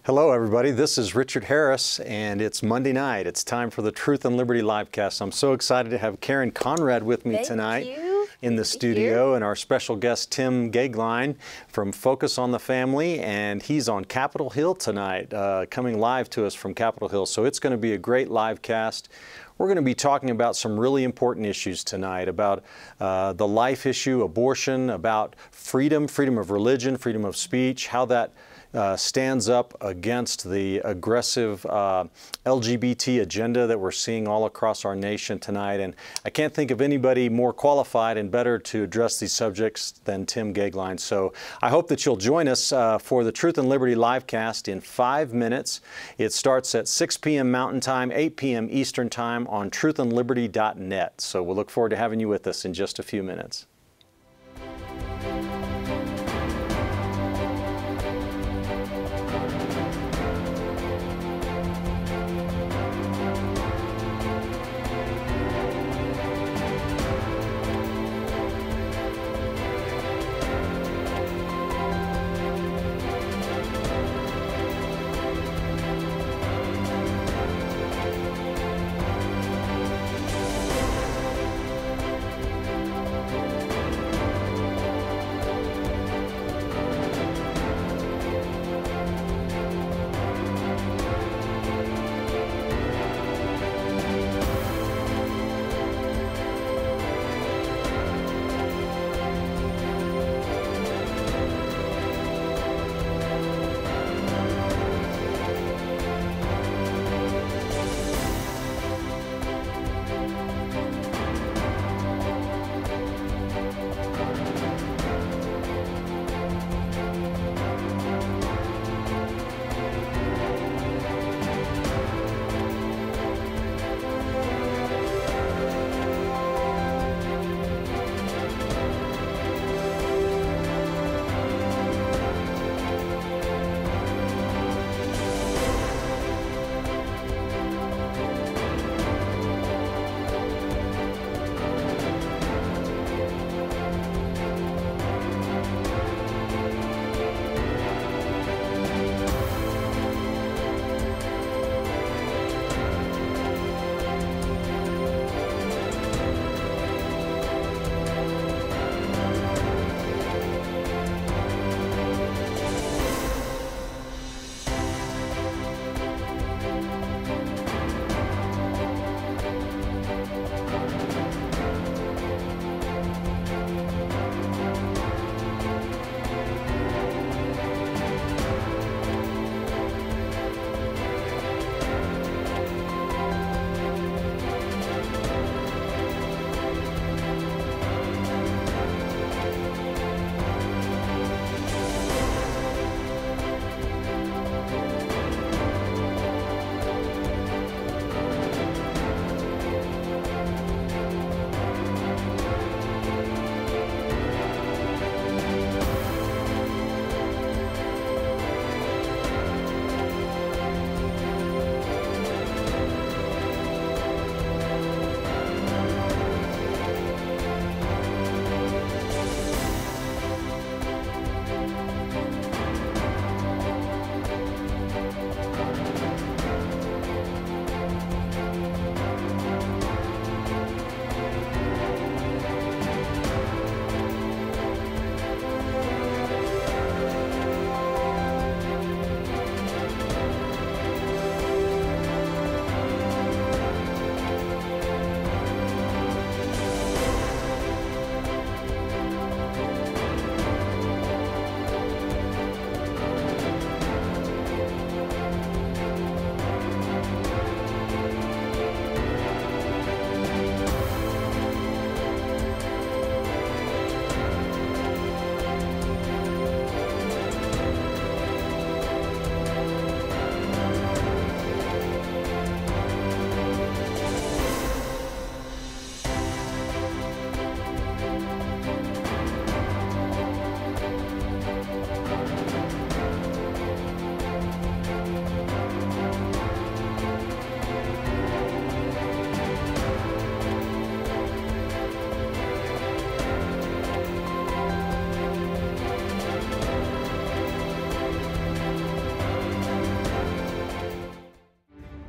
Hello everybody, this is Richard Harris and it's Monday night. It's time for the Truth and Liberty livecast. I'm so excited to have Karen Conrad with me tonight in the studio, and our special guest Tim Goeglein from Focus on the Family, and he's on Capitol Hill tonight, coming live to us from Capitol Hill. So it's going to be a great live cast. We're going to be talking about some really important issues tonight, about the life issue, abortion, about freedom of religion, freedom of speech, how that stands up against the aggressive LGBT agenda that we're seeing all across our nation tonight. And I can't think of anybody more qualified and better to address these subjects than Tim Goeglein. So I hope that you'll join us for the Truth and Liberty livecast in 5 minutes. It starts at 6 p.m. Mountain Time, 8 p.m. Eastern Time on truthandliberty.net. So we'll look forward to having you with us in just a few minutes.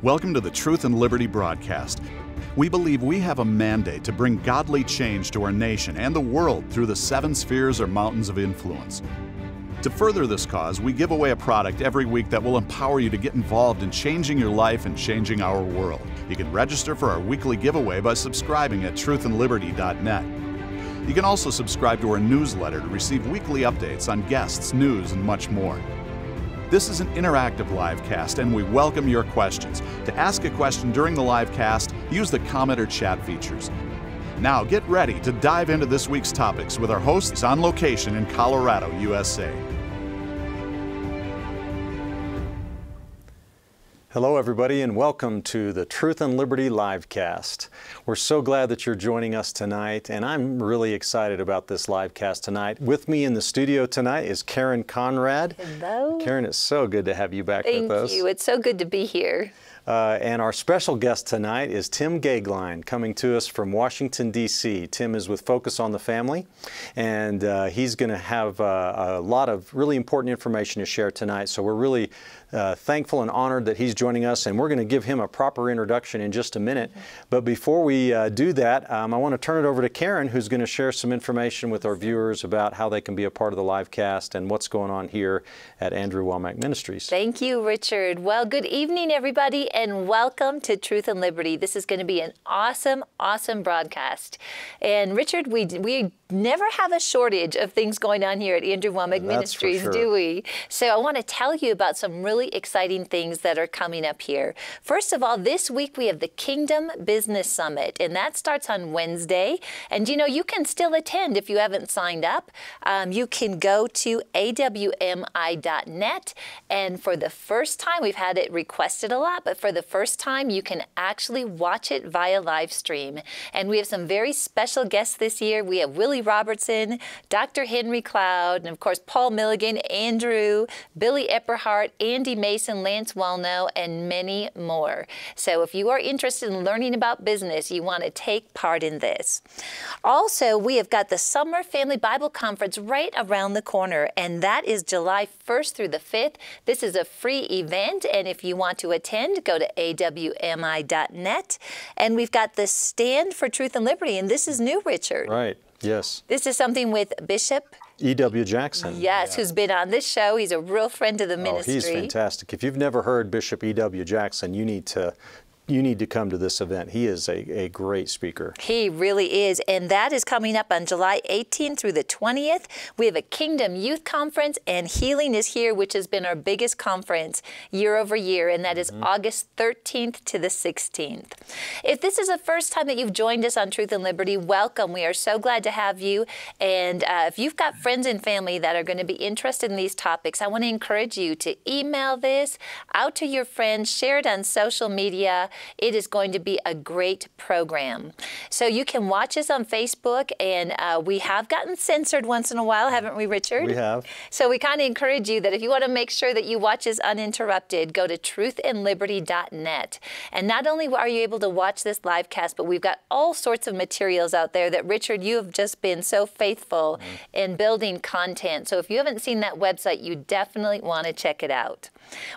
Welcome to the Truth and Liberty broadcast. We believe we have a mandate to bring godly change to our nation and the world through the 7 spheres or mountains of influence. To further this cause, we give away a product every week that will empower you to get involved in changing your life and changing our world. You can register for our weekly giveaway by subscribing at truthandliberty.net. You can also subscribe to our newsletter to receive weekly updates on guests, news, and much more. This is an interactive live cast, and we welcome your questions. To ask a question during the live cast, use the comment or chat features. Now get ready to dive into this week's topics with our hosts on location in Colorado, USA. Hello everybody, and welcome to the Truth and Liberty livecast. We're so glad that you're joining us tonight, and I'm really excited about this livecast tonight. With me in the studio tonight is Karen Conrad. Hello. Karen, it's so good to have you back with us. Thank you. It's so good to be here. And our special guest tonight is Tim Goeglein, coming to us from Washington, D.C. Tim is with Focus on the Family, and he's going to have a lot of really important information to share tonight. So we're really thankful and honored that he's joining us, and we're going to give him a proper introduction in just a minute. But before we do that, I want to turn it over to Karen, who's going to share some information with our viewers about how they can be a part of the live cast and what's going on here at Andrew Wommack Ministries. Thank you, Richard. Well, good evening, everybody, and welcome to Truth and Liberty. This is going to be an awesome, awesome broadcast. And Richard, we never have a shortage of things going on here at Andrew Wommack Ministries, do we? So I want to tell you about some really exciting things that are coming up here. First of all, this week we have the Kingdom Business Summit, and that starts on Wednesday. And you know, you can still attend if you haven't signed up. You can go to awmi.net, and for the first time, we've had it requested a lot, but for the first time, you can actually watch it via live stream. And we have some very special guests this year. We have Willie Robertson, Dr. Henry Cloud, and of course, Paul Milligan, Andrew, Billy Epperhart, Andy Mason, Lance Wallno, and many more. So if you are interested in learning about business, you want to take part in this. Also, we have got the Summer Family Bible Conference right around the corner, and that is July 1st through the 5th. This is a free event, and if you want to attend, go to awmi.net. And we've got the Stand for Truth and Liberty, and this is new, Richard. Right, yes. This is something with Bishop E.W. Jackson. Yes, who's been on this show. He's a real friend of the ministry. Oh, he's fantastic. If you've never heard Bishop E.W. Jackson, you need to come to this event. He is a great speaker. He really is, and that is coming up on July 18th through the 20th. We have a Kingdom Youth Conference, and Healing is Here, which has been our biggest conference year over year, and that is August 13th to the 16th. If this is the first time that you've joined us on Truth and Liberty, welcome. We are so glad to have you, and if you've got friends and family that are going to be interested in these topics, I want to encourage you to email this out to your friends, share it on social media. It is going to be a great program. So you can watch us on Facebook, and we have gotten censored once in a while, haven't we, Richard? We have. So we kind of encourage you that if you want to make sure that you watch us uninterrupted, go to truthandliberty.net. And not only are you able to watch this live cast, but we've got all sorts of materials out there that, Richard, you have just been so faithful in building content. So if you haven't seen that website, you definitely want to check it out.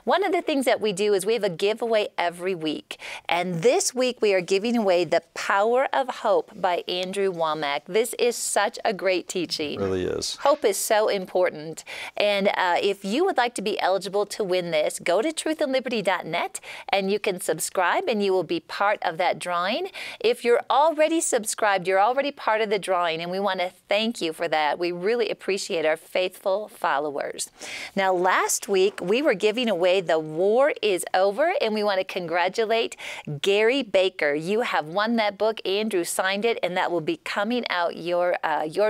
One of the things that we do is we have a giveaway every week. And this week we are giving away The Power of Hope by Andrew Wommack. This is such a great teaching. It really is. Hope is so important. And if you would like to be eligible to win this, go to truthandliberty.net and you can subscribe and you will be part of that drawing. If you're already subscribed, you're already part of the drawing, and we want to thank you for that. We really appreciate our faithful followers. Now, last week we were giving away The War is Over, and we want to congratulate Gary Baker. You have won that book. Andrew signed it, and that will be coming out your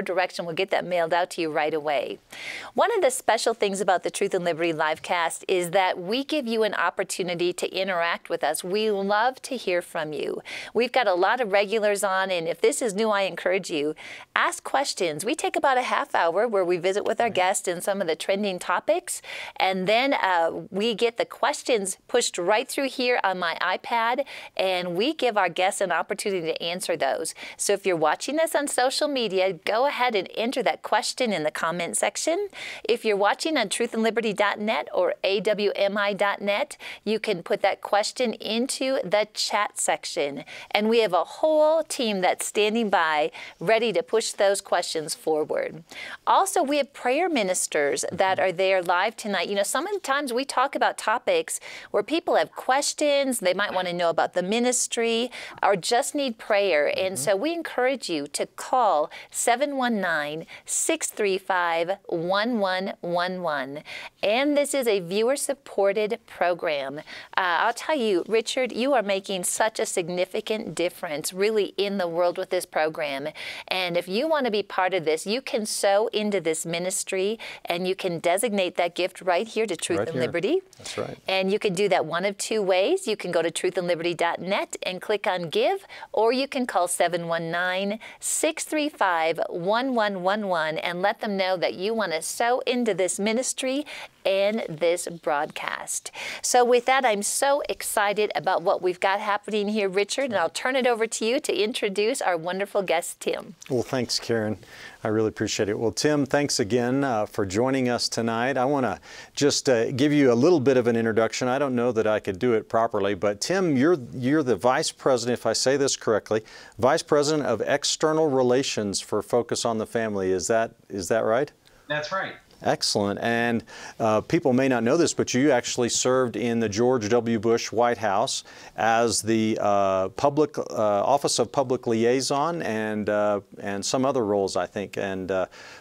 direction. We'll get that mailed out to you right away. One of the special things about the Truth and Liberty livecast is that we give you an opportunity to interact with us. We love to hear from you. We've got a lot of regulars on, and if this is new, I encourage you, ask questions. We take about a half hour where we visit with our guests and some of the trending topics, and then we get the questions pushed right through here on my iPad, and we give our guests an opportunity to answer those. So if you're watching this on social media, go ahead and enter that question in the comment section. If you're watching on truthandliberty.net or awmi.net, you can put that question into the chat section. And we have a whole team that's standing by, ready to push those questions forward. Also, we have prayer ministers that are there live tonight. You know, sometimes we talk about topics where people have questions, they might want to know about the ministry, or just need prayer. And so we encourage you to call 719-635-1111. And this is a viewer-supported program. I'll tell you, Richard, you are making such a significant difference really in the world with this program. And if you want to be part of this, you can sow into this ministry, and you can designate that gift right here to Truth and Liberty. That's right. And you can do that one of two ways. You can go to truthandliberty.net and click on Give, or you can call 719-635-1111 and let them know that you want to sow into this ministry and this broadcast. So with that, I'm so excited about what we've got happening here, Richard, and I'll turn it over to you to introduce our wonderful guest, Tim. Well, thanks, Karen. I really appreciate it. Well, Tim, thanks again for joining us tonight. I want to just give you a little bit of an introduction. I don't know that I could do it properly, but Tim, you're the Vice President, if I say this correctly, Vice President of External Relations for Focus on the Family. Is that right? That's right. Excellent. And people may not know this, but you actually served in the George W. Bush White House as the Office of Public Liaison and some other roles, I think. And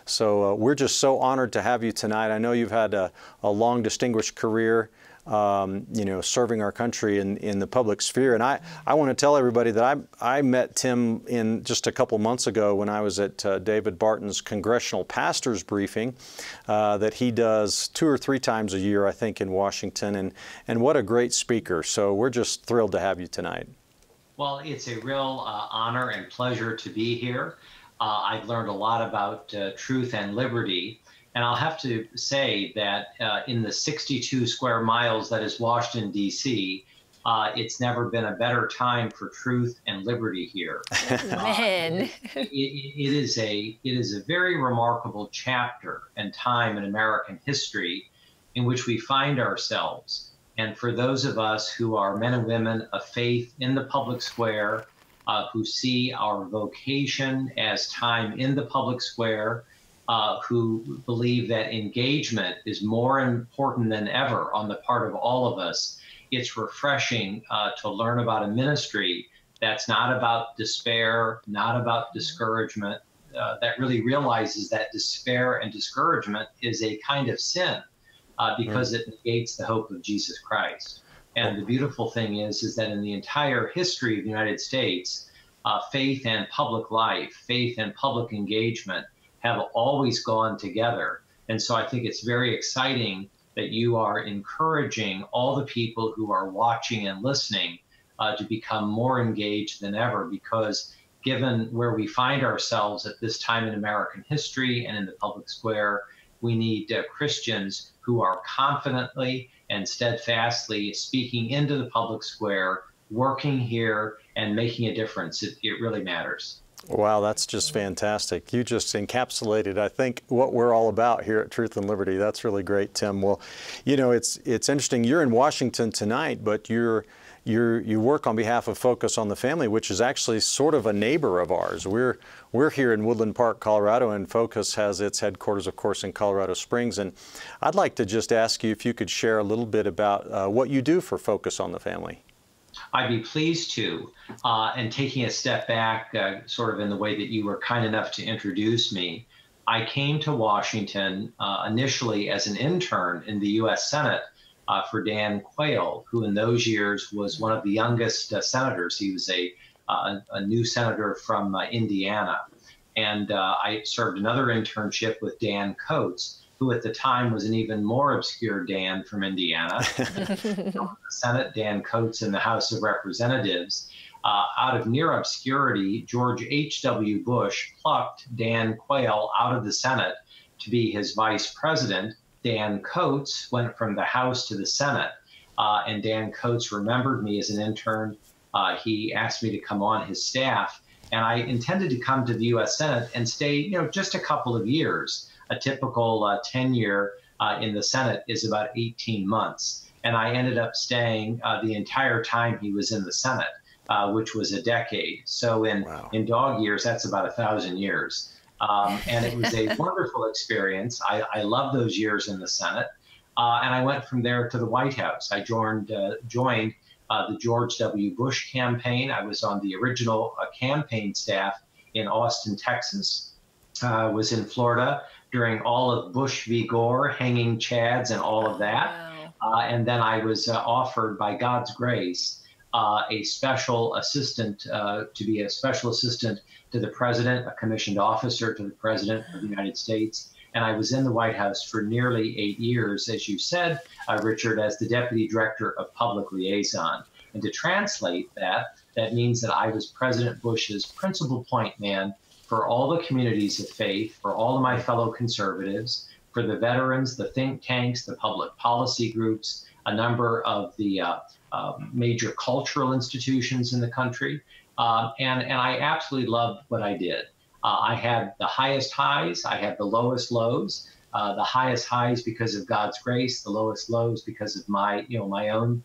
so we're just so honored to have you tonight. I know you've had a long, distinguished career, you know, serving our country in the public sphere. And I want to tell everybody that I met Tim in just a couple months ago when I was at David Barton's Congressional Pastors Briefing that he does 2 or 3 times a year, I think, in Washington. And what a great speaker. So we're just thrilled to have you tonight. Well, it's a real honor and pleasure to be here. I've learned a lot about truth and liberty. And I'll have to say that in the 62 square miles that is Washington, D.C., it's never been a better time for truth and liberty here. Man. It is a very remarkable chapter and time in American history in which we find ourselves. And for those of us who are men and women of faith in the public square, who see our vocation as time in the public square, who believe that engagement is more important than ever on the part of all of us, it's refreshing to learn about a ministry that's not about despair, not about discouragement, that really realizes that despair and discouragement is a kind of sin because it negates the hope of Jesus Christ. And the beautiful thing is that in the entire history of the United States, faith and public life, faith and public engagement have always gone together. And so I think it's very exciting that you are encouraging all the people who are watching and listening to become more engaged than ever, because given where we find ourselves at this time in American history and in the public square, we need Christians who are confidently and steadfastly speaking into the public square, working here and making a difference. It really matters. Wow, that's just fantastic. You just encapsulated, I think, what we're all about here at Truth and Liberty. That's really great, Tim. Well, you know, it's interesting. You're in Washington tonight, but you work on behalf of Focus on the Family, which is actually sort of a neighbor of ours. We're here in Woodland Park, Colorado, and Focus has its headquarters, of course, in Colorado Springs. And I'd like to just ask you if you could share a little bit about what you do for Focus on the Family. I'd be pleased to. And taking a step back, sort of in the way that you were kind enough to introduce me, I came to Washington initially as an intern in the U.S. Senate for Dan Quayle, who in those years was one of the youngest senators. He was a new senator from Indiana. And I served another internship with Dan Coates, who at the time was an even more obscure Dan from Indiana. The Senate, Dan Coates in the House of Representatives. Out of near obscurity, George H.W. Bush plucked Dan Quayle out of the Senate to be his vice president, Dan Coates went from the House to the Senate. And Dan Coates remembered me as an intern. He asked me to come on his staff. And I intended to come to the U.S. Senate and stay, just a couple of years. A typical tenure in the Senate is about 18 months. And I ended up staying the entire time he was in the Senate, which was a decade. So in dog years, that's about 1,000 years. And it was a wonderful experience. I loved those years in the Senate. And I went from there to the White House. I joined the George W. Bush campaign. I was on the original campaign staff in Austin, Texas. I was in Florida during all of Bush v. Gore, hanging chads and all of that. Wow. And then I was offered, by God's grace, a special assistant to be a special assistant to the president, a commissioned officer to the president of the United States. And I was in the White House for nearly 8 years, as you said, Richard, as the Deputy Director of Public Liaison. And to translate that, that means that I was President Bush's principal point man for all the communities of faith, for all of my fellow conservatives, for the veterans, the think tanks, the public policy groups, a number of the major cultural institutions in the country. And I absolutely loved what I did. I had the highest highs, I had the lowest lows, the highest highs because of God's grace, the lowest lows because of my own,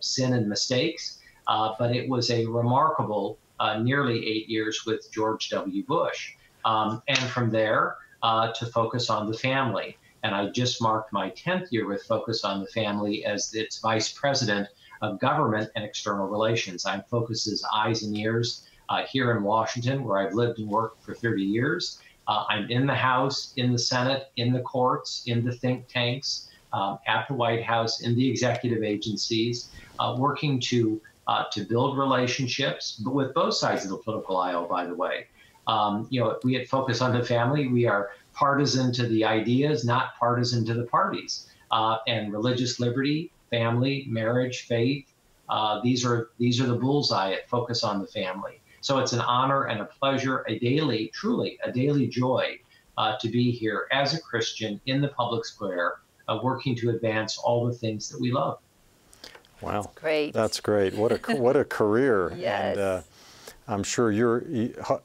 sin and mistakes. But it was a remarkable nearly 8 years with George W. Bush. And from there to focus on the family. And I just marked my 10th year with Focus on the Family as its Vice President of Government and External Relations. I'm Focus's eyes and ears here in Washington, where I've lived and worked for 30 years. I'm in the House, in the Senate, in the courts, in the think tanks, at the White House, in the executive agencies, working to build relationships, but with both sides of the political aisle, by the way. We at Focus on the Family, we are partisan to the ideas, not partisan to the parties. And religious liberty, family, marriage, faith, these are the bullseye at Focus on the Family. So it's an honor and a pleasure, truly a daily joy to be here as a Christian in the public square, working to advance all the things that we love. Wow, that's great. That's great. What a career. Yes. And I'm sure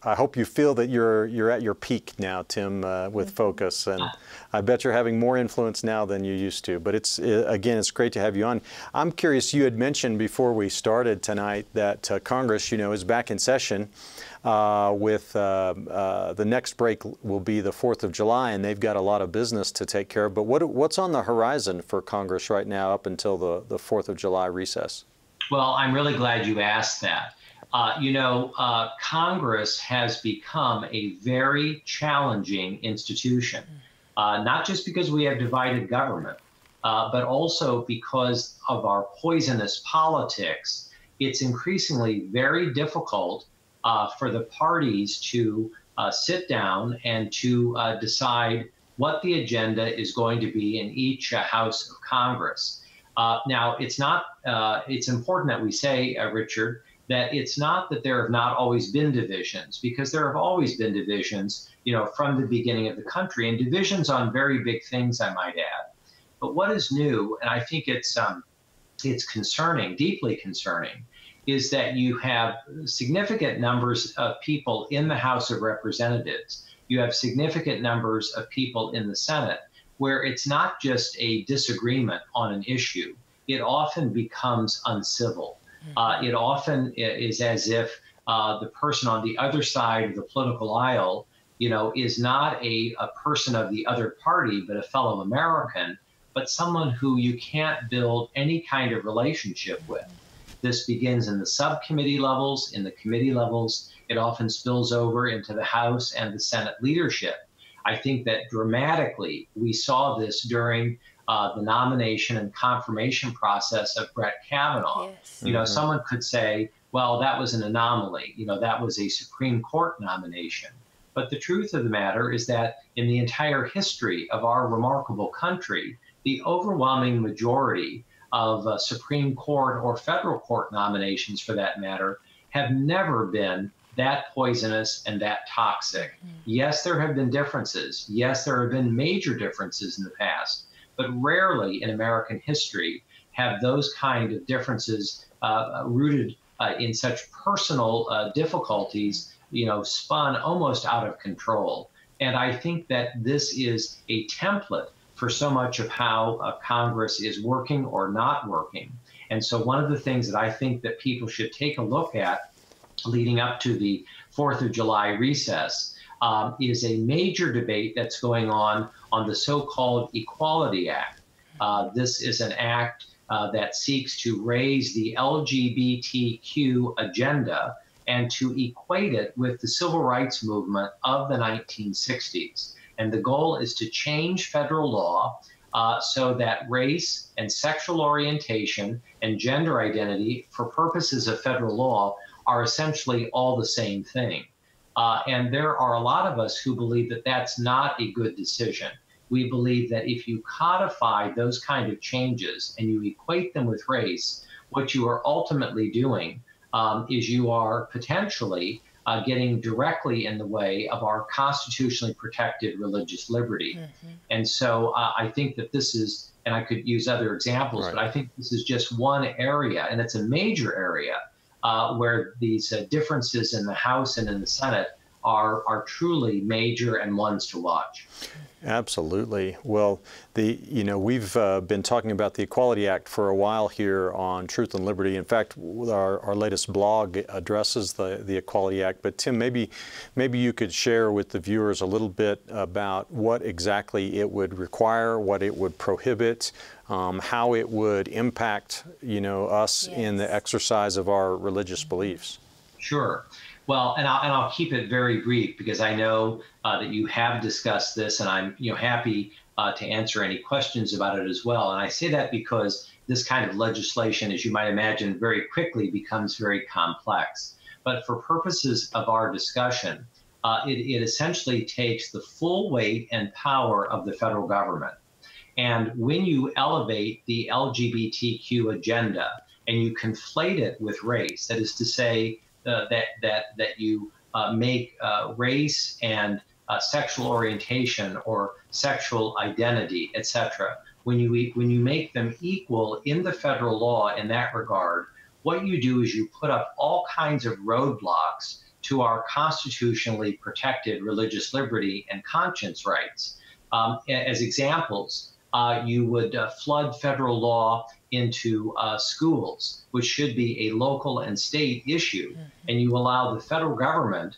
I hope you feel that you're at your peak now, Tim, with Focus, and I bet you're having more influence now than you used to. But it's great to have you on. I'm curious. You had mentioned before we started tonight that Congress, is back in session. With the next break will be the 4th of July, and they've got a lot of business to take care of. But what's on the horizon for Congress right now up until the 4th of July recess? Well, I'm really glad you asked that. Congress has become a very challenging institution, not just because we have divided government, but also because of our poisonous politics. It's increasingly very difficult for the parties to sit down and to decide what the agenda is going to be in each House of Congress. Now, it's important that we say, Richard, that it's not that there have not always been divisions, because there have always been divisions, from the beginning of the country, and divisions on very big things, I might add. But what is new, and I think it's concerning, deeply concerning, is that you have significant numbers of people in the House of Representatives. You have significant numbers of people in the Senate, where it's not just a disagreement on an issue. It often becomes uncivil. It often is as if the person on the other side of the political aisle, is not a person of the other party, but a fellow American, but someone who you can't build any kind of relationship with. This begins in the subcommittee levels, in the committee levels. It often spills over into the House and the Senate leadership. I think that dramatically we saw this during the nomination and confirmation process of Brett Kavanaugh. Yes. Someone could say, well, that was an anomaly. That was a Supreme Court nomination. But the truth of the matter is that in the entire history of our remarkable country, the overwhelming majority of Supreme Court or federal court nominations, for that matter, have never been that poisonous and that toxic. Yes, there have been differences. Yes, there have been major differences in the past, but rarely in American history have those kind of differences rooted in such personal difficulties, spun almost out of control. And I think that this is a template for so much of how Congress is working or not working. And so one of the things that I think that people should take a look at leading up to the 4th of July recess is a major debate that's going on the so-called Equality Act. This is an act that seeks to raise the LGBTQ agenda and to equate it with the civil rights movement of the 1960s. And the goal is to change federal law so that race and sexual orientation and gender identity, for purposes of federal law, are essentially all the same thing. And there are a lot of us who believe that that's not a good decision. We believe that if you codify those kind of changes and you equate them with race, what you are ultimately doing is you are potentially getting directly in the way of our constitutionally protected religious liberty. And so I think that this is, and I could use other examples, but I think this is just one area, and it's a major area where these differences in the House and in the Senate are truly major and ones to watch. Absolutely. Well, we've been talking about the Equality Act for a while here on Truth and Liberty. In fact, our latest blog addresses the Equality Act. But Tim, maybe you could share with the viewers a little bit about what exactly it would require, what it would prohibit, how it would impact, us in the exercise of our religious beliefs. Sure. Well, and I'll keep it very brief because I know that you have discussed this, and I'm happy to answer any questions about it as well. And I say that because this kind of legislation, as you might imagine, very quickly becomes very complex. But for purposes of our discussion, it essentially takes the full weight and power of the federal government. And when you elevate the LGBTQ agenda and you conflate it with race, that is to say, that you make race and sexual orientation or sexual identity, etc. When you make them equal in the federal law in that regard, what you do is you put up all kinds of roadblocks to our constitutionally protected religious liberty and conscience rights. As examples, you would flood federal law into schools, which should be a local and state issue. And you allow the federal government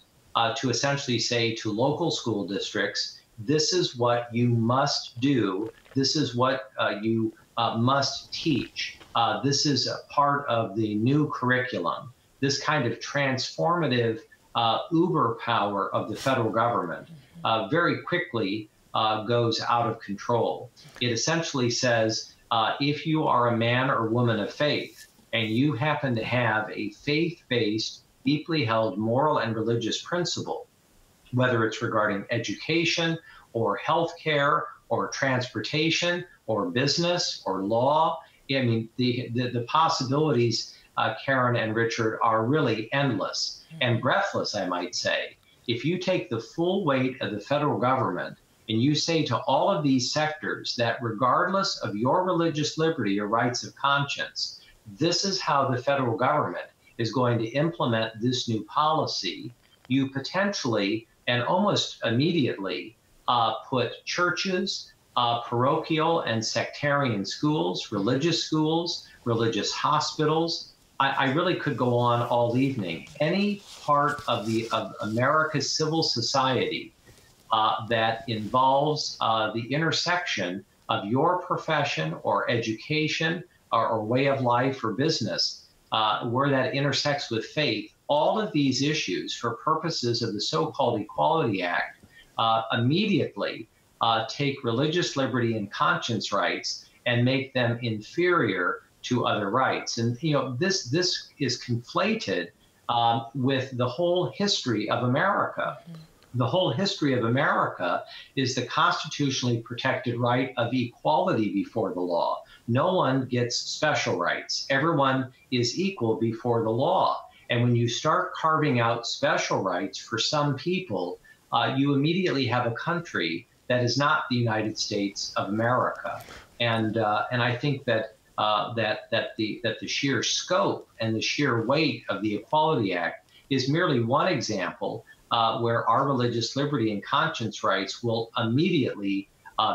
to essentially say to local school districts, this is what you must do. This is what you must teach. This is a part of the new curriculum. This kind of transformative uber power of the federal government very quickly goes out of control. It essentially says, if you are a man or woman of faith and you happen to have a faith-based, deeply held moral and religious principle, whether it's regarding education or healthcare or transportation or business or law, I mean, the possibilities, Karen and Richard, are really endless and breathless, I might say. If you take the full weight of the federal government and you say to all of these sectors that regardless of your religious liberty or rights of conscience, this is how the federal government is going to implement this new policy, you potentially and almost immediately put churches, parochial and sectarian schools, religious hospitals. I really could go on all evening. Any part of America's civil society that involves the intersection of your profession or education or way of life or business, where that intersects with faith, all of these issues for purposes of the so-called Equality Act immediately take religious liberty and conscience rights and make them inferior to other rights. And this is conflated with the whole history of America. The whole history of America is the constitutionally protected right of equality before the law. No one gets special rights. Everyone is equal before the law. And when you start carving out special rights for some people, you immediately have a country that is not the United States of America. And I think that the sheer scope and the sheer weight of the Equality Act is merely one example where our religious liberty and conscience rights will immediately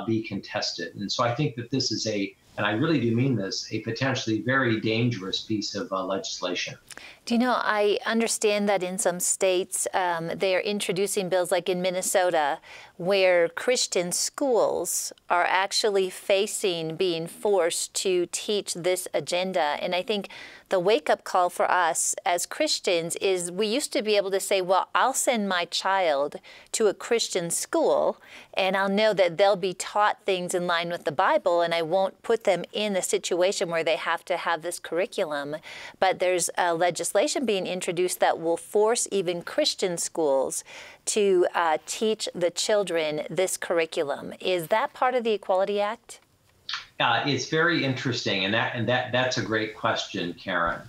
be contested. And so I think that this is and I really do mean this, a potentially very dangerous piece of legislation. Do you know, I understand that in some states they are introducing bills like in Minnesota where Christian schools are actually facing being forced to teach this agenda. And I think the wake-up call for us as Christians is we used to be able to say, well, I'll send my child to a Christian school and I'll know that they'll be taught things in line with the Bible and I won't put them in a situation where they have to have this curriculum. But there's legislation being introduced that will force even Christian schools to teach the children this curriculum. Is that part of the Equality Act? It's very interesting, and that's a great question, Karen.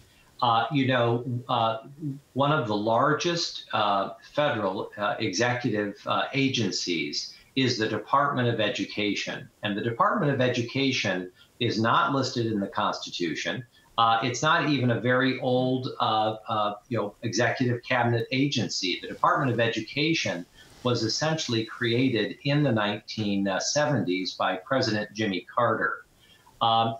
You know, one of the largest federal executive agencies is the Department of Education, and the Department of Education is not listed in the Constitution. It's not even a very old, executive cabinet agency. The Department of Education was essentially created in the 1970s by President Jimmy Carter.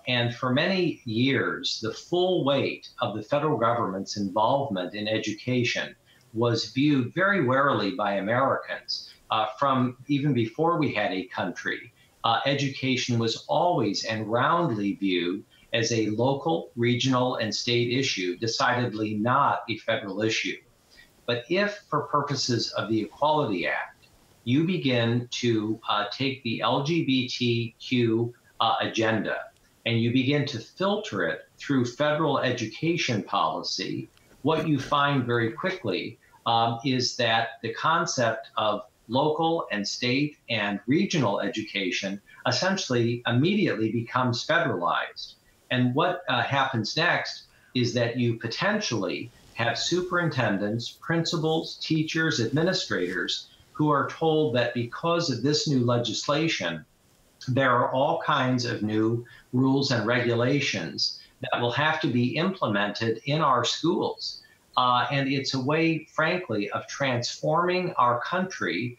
And for many years, the full weight of the federal government's involvement in education was viewed very warily by Americans. From even before we had a country, education was always and roundly viewed as a local, regional, and state issue, decidedly not a federal issue. But if, for purposes of the Equality Act, you begin to take the LGBTQ agenda and you begin to filter it through federal education policy, what you find very quickly is that the concept of local and state and regional education essentially immediately becomes federalized. And what happens next is that you potentially have superintendents, principals, teachers, administrators who are told that because of this new legislation, there are all kinds of new rules and regulations that will have to be implemented in our schools. And it's a way, frankly, of transforming our country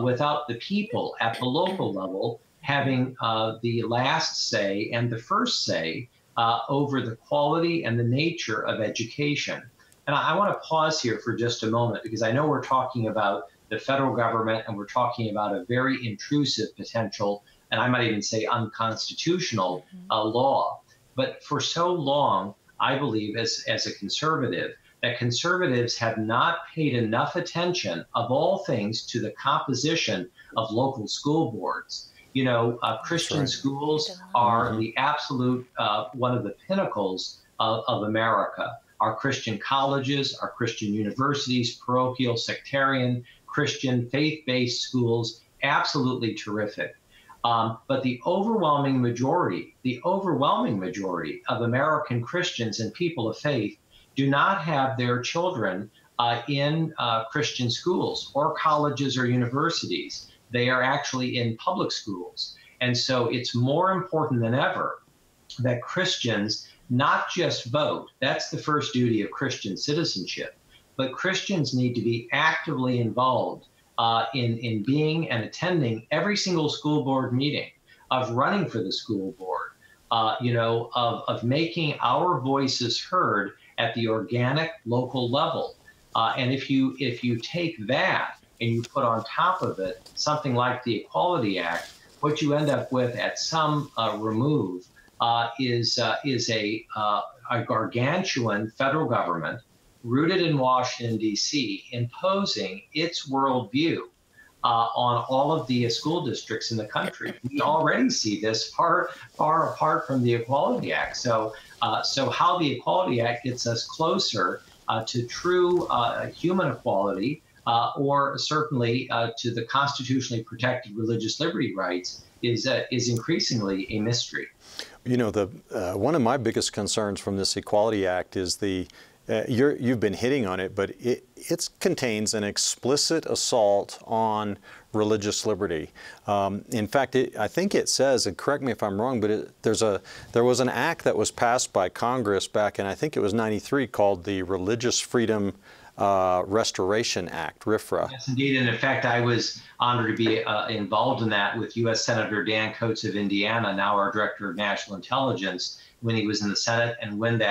without the people at the local level having the last say and the first say over the quality and the nature of education. And I want to pause here for just a moment because I know we're talking about the federal government and we're talking about a very intrusive potential, and I might even say unconstitutional law. But for so long, I believe as a conservative, that conservatives have not paid enough attention, of all things, to the composition of local school boards. You know, Christian schools are the absolute, one of the pinnacles of America. Our Christian colleges, our Christian universities, parochial, sectarian, Christian, faith-based schools, absolutely terrific. But the overwhelming majority of American Christians and people of faith do not have their children in Christian schools or colleges or universities. They are actually in public schools. And so it's more important than ever that Christians not just vote. That's the first duty of Christian citizenship. But Christians need to be actively involved in being and attending every single school board meeting, of running for the school board, of making our voices heard at the organic local level. And if you take that and you put on top of it something like the Equality Act, what you end up with at some remove is a gargantuan federal government rooted in Washington, D.C., imposing its worldview on all of the school districts in the country. We already see this far apart from the Equality Act. So how the Equality Act gets us closer to true human equality, or certainly to the constitutionally protected religious liberty rights, is increasingly a mystery. You know, one of my biggest concerns from this Equality Act is the you've been hitting on it, but it contains an explicit assault on religious liberty. In fact, I think it says, and correct me if I'm wrong, but there was an act that was passed by Congress back in, I think it was '93, called the Religious Freedom Restoration Act, RFRA. Yes, indeed. And in fact, I was honored to be involved in that with U.S. Senator Dan Coates of Indiana, now our Director of National Intelligence, when he was in the Senate, and when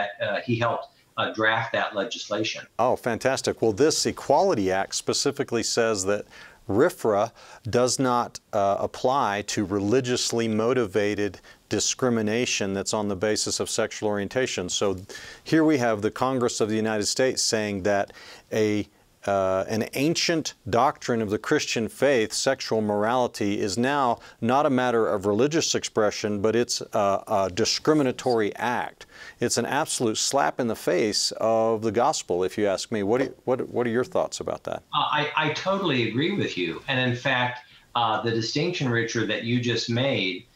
he helped draft that legislation. Oh, fantastic. Well, this Equality Act specifically says that RFRA does not apply to religiously motivated discrimination that's on the basis of sexual orientation. So here we have the Congress of the United States saying that an ancient doctrine of the Christian faith, sexual morality, is now not a matter of religious expression, but it's a discriminatory act. It's an absolute slap in the face of the gospel, if you ask me. What are your thoughts about that? I totally agree with you. And in fact, the distinction, Richard, that you just made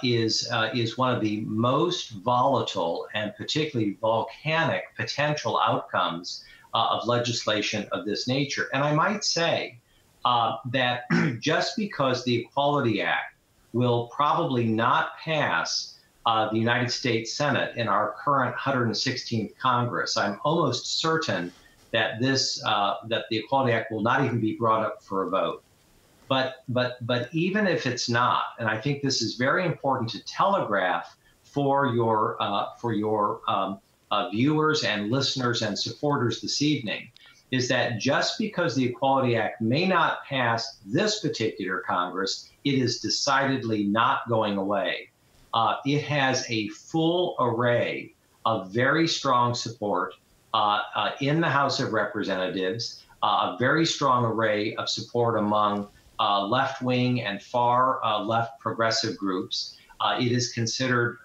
is one of the most volatile and particularly volcanic potential outcomes of legislation of this nature. And I might say that just because the Equality Act will probably not pass the United States Senate in our current 116th Congress, I'm almost certain that that the Equality Act will not even be brought up for a vote. But even if it's not, and I think this is very important to telegraph for your viewers and listeners and supporters this evening, is that just because the Equality Act may not pass this particular Congress, it is decidedly not going away. It has a full array of very strong support in the House of Representatives, a very strong array of support among left-wing and far left progressive groups. It is considered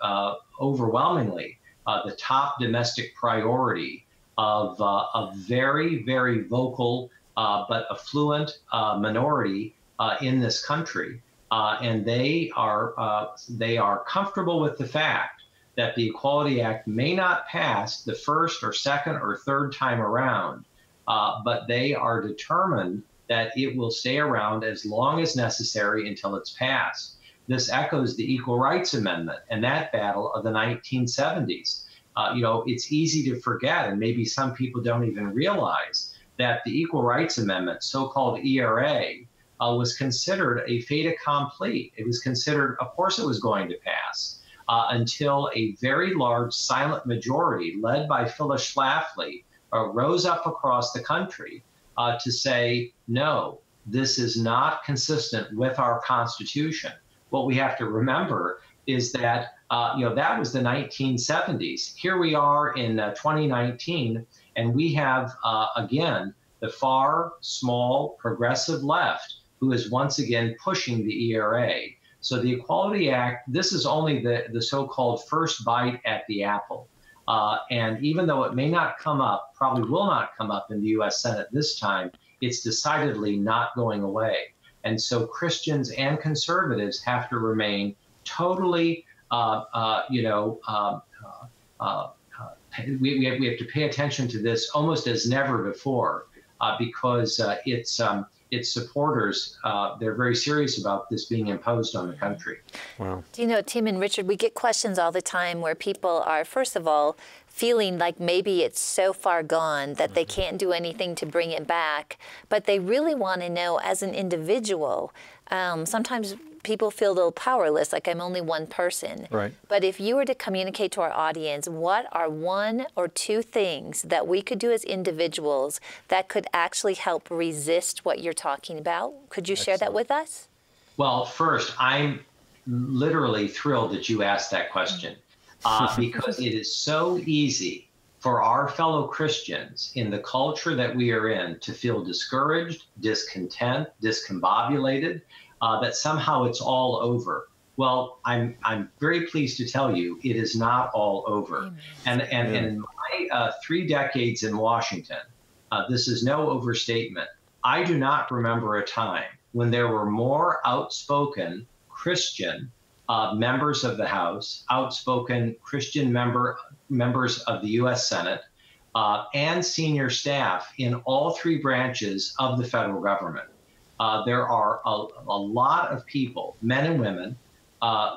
overwhelmingly the top domestic priority of a very, very vocal but affluent minority in this country. And they are comfortable with the fact that the Equality Act may not pass the first or second or third time around, but they are determined that it will stay around as long as necessary until it's passed. This echoes the Equal Rights Amendment and that battle of the 1970s. It's easy to forget, and maybe some people don't even realize, that the Equal Rights Amendment, so-called ERA, was considered a fait accompli. It was considered, of course it was going to pass, until a very large silent majority, led by Phyllis Schlafly, rose up across the country to say, no, this is not consistent with our Constitution. What we have to remember is that, that was the 1970s. Here we are in 2019, and we have, again, the far, small, progressive left who is once again pushing the ERA. So the Equality Act, this is only the so-called first bite at the apple. And even though it may not come up, probably will not come up in the U.S. Senate this time, it's decidedly not going away. And so Christians and conservatives have to remain totally, we have to pay attention to this almost as never before, because its supporters, they're very serious about this being imposed on the country. Wow. Do you know, Tim and Richard, we get questions all the time where people are, first of all, feeling like maybe it's so far gone that they can't do anything to bring it back, but they really want to know, as an individual, sometimes people feel a little powerless, like I'm only one person. Right. But if you were to communicate to our audience, what are one or two things that we could do as individuals that could actually help resist what you're talking about? Could you share that with us? Well, first, I'm literally thrilled that you asked that question, because it is so easy for our fellow Christians in the culture that we are in to feel discouraged, discontent, discombobulated, that somehow it's all over. Well, I'm very pleased to tell you it is not all over. And in my 3 decades in Washington, this is no overstatement, I do not remember a time when there were more outspoken Christian members of the House, outspoken Christian members of the U.S. Senate, and senior staff in all three branches of the federal government. There are a lot of people, men and women,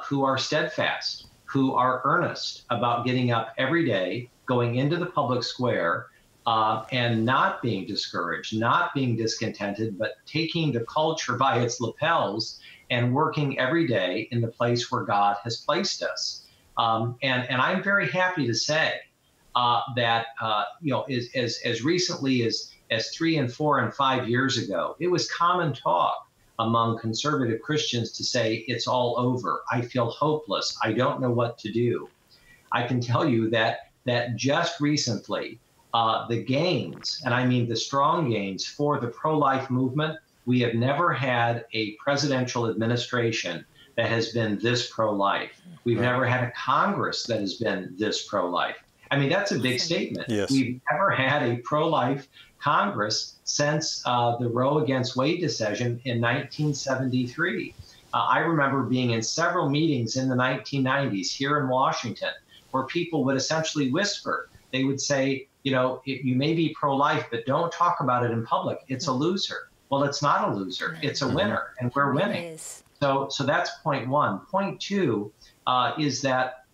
who are steadfast, who are earnest about getting up every day, going into the public square, and not being discouraged, not being discontented, but taking the culture by its lapels and working every day in the place where God has placed us. And I'm very happy to say that, as recently as 3 and 4 and 5 years ago, it was common talk among conservative Christians to say, it's all over. I feel hopeless. I don't know what to do. I can tell you that just recently, the gains, and I mean the strong gains for the pro-life movement, we have never had a presidential administration that has been this pro-life. We've never had a Congress that has been this pro-life. I mean, that's a big statement. Yes. We've never had a pro-life Congress since the Roe against Wade decision in 1973. I remember being in several meetings in the 1990s here in Washington where people would essentially whisper. They would say, you may be pro-life, but don't talk about it in public. It's a loser. Well, it's not a loser. It's a winner, and we're winning. So that's point one. Point two is that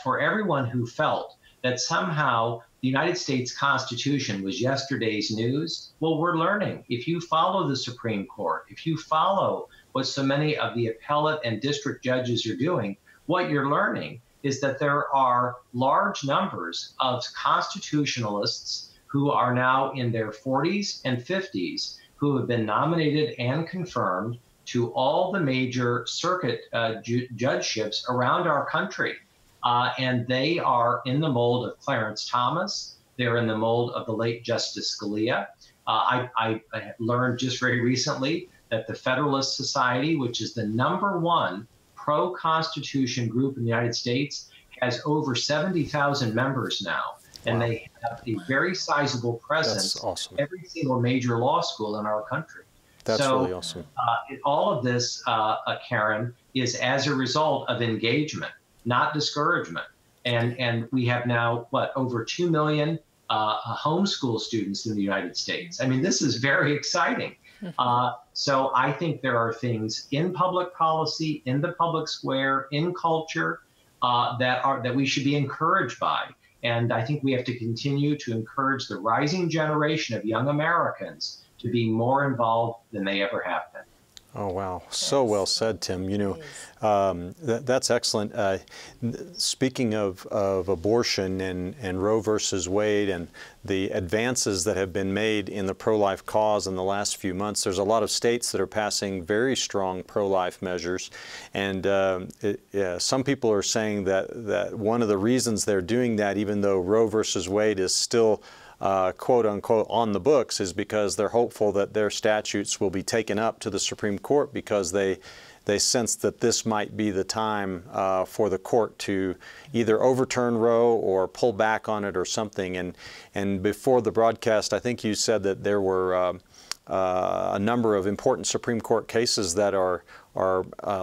for everyone who felt that somehow the United States Constitution was yesterday's news, well, we're learning. If you follow the Supreme Court, if you follow what so many of the appellate and district judges are doing, what you're learning is that there are large numbers of constitutionalists who are now in their 40s and 50s who have been nominated and confirmed to all the major circuit judgeships around our country. And they are in the mold of Clarence Thomas. They're in the mold of the late Justice Scalia. I learned just very recently that the Federalist Society, which is the #1 pro-Constitution group in the United States, has over 70,000 members now. And they have a very sizable presence awesome. in every single major law school in our country. That's really awesome. All of this, Karen, is as a result of engagement, not discouragement. And we have now, over 2 million homeschool students in the United States. I mean, this is very exciting. So I think there are things in public policy, in the public square, in culture, that we should be encouraged by. And I think we have to continue to encourage the rising generation of young Americans to be more involved than they ever have been. Oh, wow. So well said, Tim. That's excellent. Speaking of abortion and Roe versus Wade and the advances that have been made in the pro-life cause in the last few months, there's a lot of states that are passing very strong pro-life measures. And some people are saying that one of the reasons they're doing that, even though Roe versus Wade is still quote unquote on the books, is because they're hopeful that their statutes will be taken up to the Supreme Court, because they sense that this might be the time for the court to either overturn Roe or pull back on it or something. And before the broadcast, I think you said that there were a number of important Supreme Court cases that are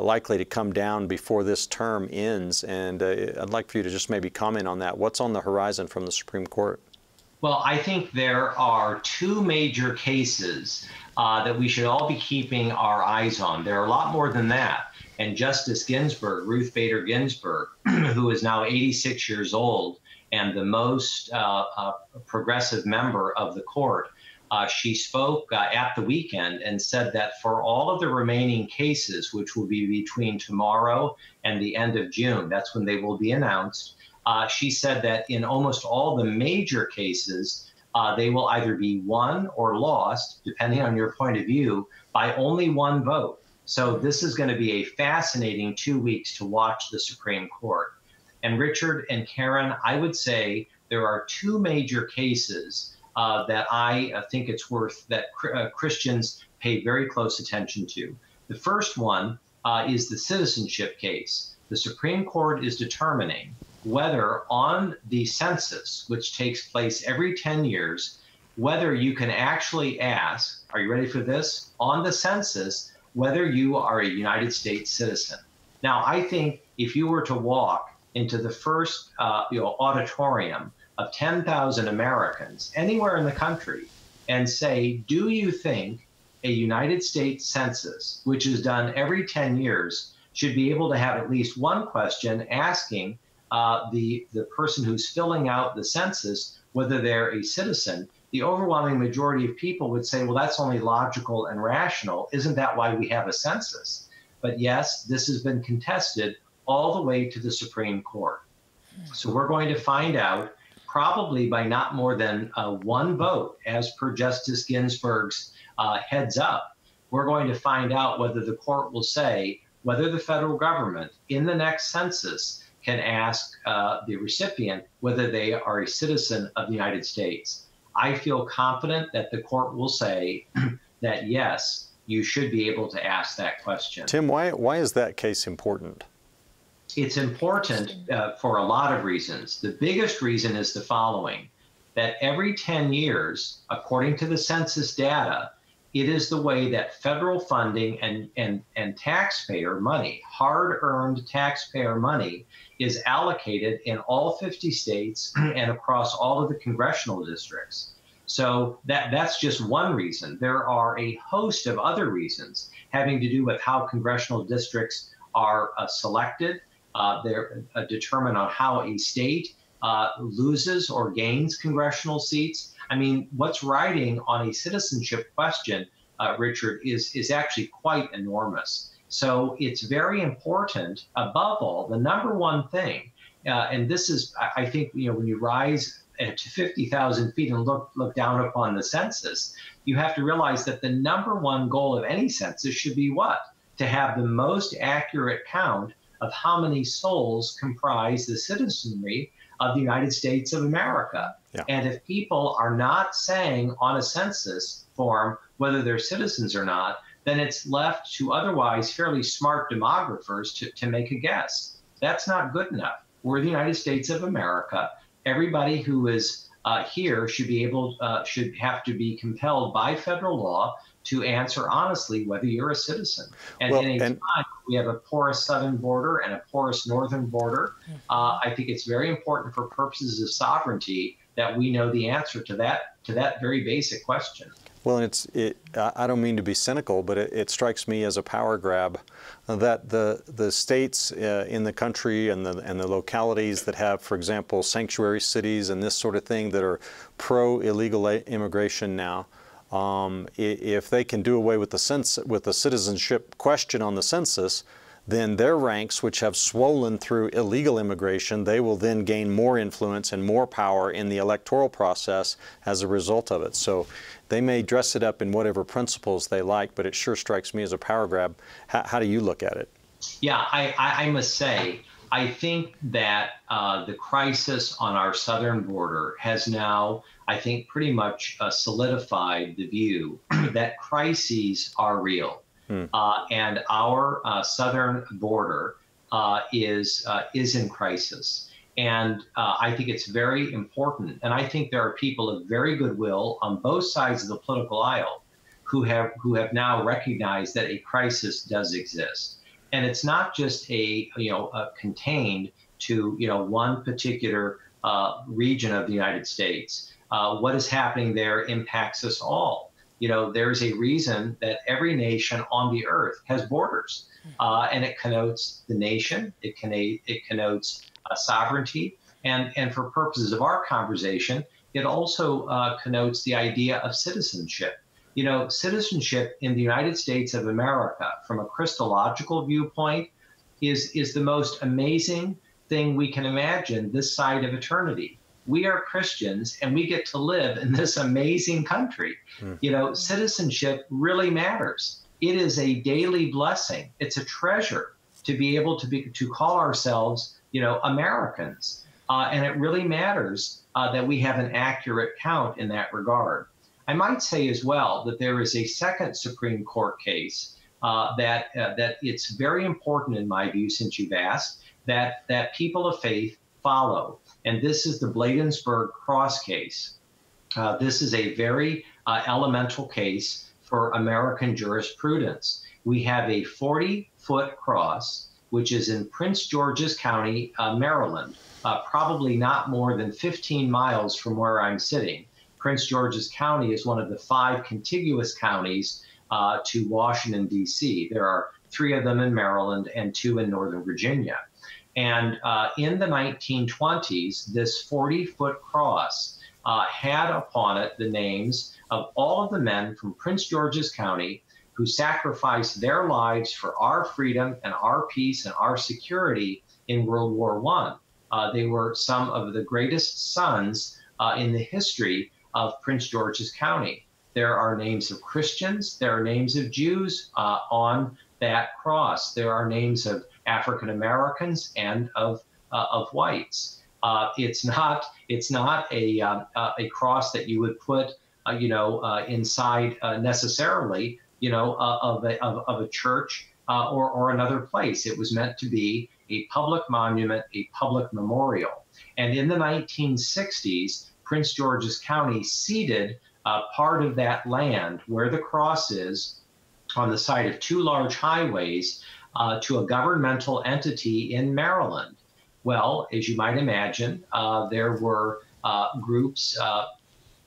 likely to come down before this term ends. And I'd like for you to just maybe comment on that. What's on the horizon from the Supreme Court? Well, I think there are two major cases that we should all be keeping our eyes on. There are a lot more than that. And Justice Ginsburg, Ruth Bader Ginsburg, who is now 86 years old and the most progressive member of the court, she spoke at the weekend and said that for all of the remaining cases, which will be between tomorrow and the end of June, that's when they will be announced, she said that in almost all the major cases, they will either be won or lost, depending on your point of view, by only one vote. So this is going to be a fascinating 2 weeks to watch the Supreme Court. And Richard and Karen, I would say there are two major cases that I think it's worth that Christians pay very close attention to. The first one is the citizenship case. The Supreme Court is determining whether on the census, which takes place every 10 years, whether you can actually ask, are you ready for this? On the census, whether you are a United States citizen. Now, I think if you were to walk into the first auditorium of 10,000 Americans anywhere in the country and say, do you think a United States census, which is done every 10 years, should be able to have at least one question asking the person who's filling out the census whether they're a citizen? The overwhelming majority of people would say, well, that's only logical and rational. Isn't that why we have a census? But yes, this has been contested all the way to the Supreme Court. So we're going to find out, probably by not more than one vote, as per Justice Ginsburg's heads up, we're going to find out whether the court will say whether the federal government in the next census can ask the recipient whether they are a citizen of the United States. I feel confident that the court will say that, yes, you should be able to ask that question. Tim, why is that case important? It's important for a lot of reasons. The biggest reason is the following, that every 10 years, according to the census data, it is the way that federal funding and taxpayer money, hard-earned taxpayer money, is allocated in all 50 states and across all of the congressional districts. So that's just one reason. There are a host of other reasons having to do with how congressional districts are selected. They're determined on how a state loses or gains congressional seats. I mean, what's riding on a citizenship question, Richard, is actually quite enormous. So it's very important, above all, the number one thing, and this is, I think, when you rise to 50,000 feet and look down upon the census, you have to realize that the number one goal of any census should be what? To have the most accurate count of how many souls comprise the citizenry of the United States of America. Yeah. And if people are not saying on a census form whether they're citizens or not, then it's left to otherwise fairly smart demographers to make a guess. That's not good enough. We're the United States of America. Everybody who is here should have to be compelled by federal law to answer honestly whether you're a citizen. And in a time we have a porous southern border and a porous northern border, I think it's very important for purposes of sovereignty that we know the answer to that very basic question. Well, I don't mean to be cynical, but it strikes me as a power grab that the states in the country and the localities that have, for example, sanctuary cities and this sort of thing that are pro-illegal immigration now, if they can do away with the citizenship question on the census, then their ranks, which have swollen through illegal immigration, they will then gain more influence and more power in the electoral process as a result of it. So they may dress it up in whatever principles they like, but it sure strikes me as a power grab. How do you look at it? Yeah, I must say, I think that the crisis on our southern border has now, I think, pretty much solidified the view that crises are real. And our southern border is in crisis. And I think it's very important. And I think there are people of very goodwill on both sides of the political aisle who have now recognized that a crisis does exist. And it's not just contained to one particular region of the United States. What is happening there impacts us all. There's a reason that every nation on the earth has borders, and it connotes the nation. It connotes sovereignty, and for purposes of our conversation, it also connotes the idea of citizenship. Citizenship in the United States of America, from a Christological viewpoint, is the most amazing thing we can imagine this side of eternity. We are Christians, and we get to live in this amazing country. Citizenship really matters. It is a daily blessing. It's a treasure to be able to call ourselves, Americans. And it really matters that we have an accurate count in that regard. I might say as well that there is a second Supreme Court case that it's very important in my view, since you've asked, that people of faith follow. And this is the Bladensburg Cross case. This is a very elemental case for American jurisprudence. We have a 40-foot cross which is in Prince George's County, Maryland, probably not more than 15 miles from where I'm sitting. Prince George's County is one of the 5 contiguous counties to Washington, D.C. There are 3 of them in Maryland and 2 in Northern Virginia. And in the 1920s, this 40-foot cross had upon it the names of all of the men from Prince George's County who sacrificed their lives for our freedom and our peace and our security in World War I. They were some of the greatest sons in the history of Prince George's County. There are names of Christians, there are names of Jews on that cross. There are names of African Americans and of whites. It's not a cross that you would put inside necessarily of a church or another place. It was meant to be a public monument, a public memorial. And in the 1960s, Prince George's County ceded part of that land where the cross is on the site of 2 large highways to a governmental entity in Maryland. Well, as you might imagine, there were groups,